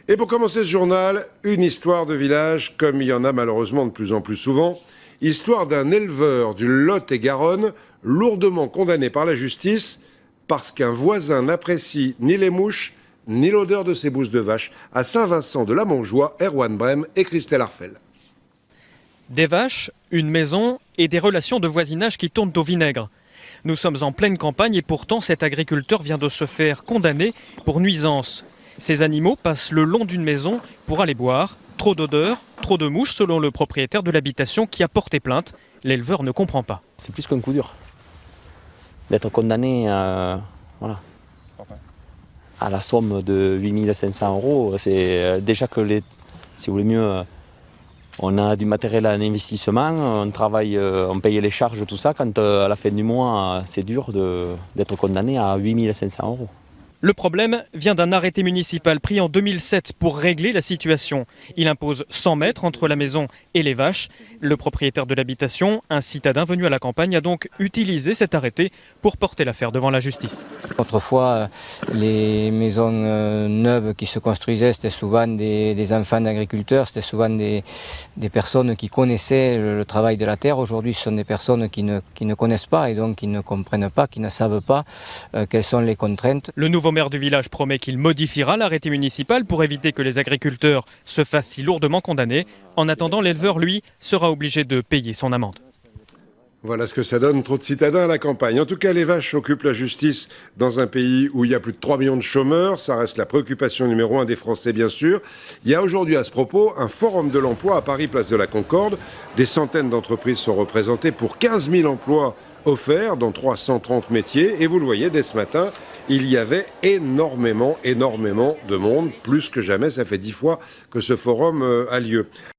Et pour commencer ce journal, une histoire de village, comme il y en a malheureusement de plus en plus souvent. Histoire d'un éleveur du Lot-et-Garonne, lourdement condamné par la justice parce qu'un voisin n'apprécie ni les mouches, ni l'odeur de ses bousses de vache. À Saint-Vincent-de-la-Montjoie, Erwan Brem et Christelle Arfel. Des vaches, une maison et des relations de voisinage qui tournent au vinaigre. Nous sommes en pleine campagne et pourtant cet agriculteur vient de se faire condamner pour nuisance. Ces animaux passent le long d'une maison pour aller boire. Trop d'odeur, trop de mouches selon le propriétaire de l'habitation qui a porté plainte. L'éleveur ne comprend pas. C'est plus qu'un coup dur. D'être condamné à la somme de 8 500 €, c'est déjà que, si vous voulez mieux, on a du matériel en investissement, on travaille, on paye les charges, tout ça. Quand à la fin du mois, c'est dur d'être condamné à 8 500 €. Le problème vient d'un arrêté municipal pris en 2007 pour régler la situation. Il impose 100 mètres entre la maison et les vaches. Le propriétaire de l'habitation, un citadin venu à la campagne, a donc utilisé cet arrêté pour porter l'affaire devant la justice. Autrefois, les maisons neuves qui se construisaient, c'était souvent des enfants d'agriculteurs, c'était souvent des personnes qui connaissaient le travail de la terre. Aujourd'hui, ce sont des personnes qui ne connaissent pas et donc qui ne comprennent pas, qui ne savent pas quelles sont les contraintes. Le nouveau maire du village promet qu'il modifiera l'arrêté municipal pour éviter que les agriculteurs se fassent si lourdement condamnés. En attendant, l'éleveur, lui, sera obligé de payer son amende. Voilà ce que ça donne, trop de citadins à la campagne. En tout cas, les vaches occupent la justice dans un pays où il y a plus de 3 millions de chômeurs. Ça reste la préoccupation numéro 1 des Français, bien sûr. Il y a aujourd'hui à ce propos un forum de l'emploi à Paris, place de la Concorde. Des centaines d'entreprises sont représentées pour 15 000 emplois offerts dans 330 métiers. Et vous le voyez, dès ce matin, il y avait énormément de monde, plus que jamais. Ça fait 10 fois que ce forum a lieu.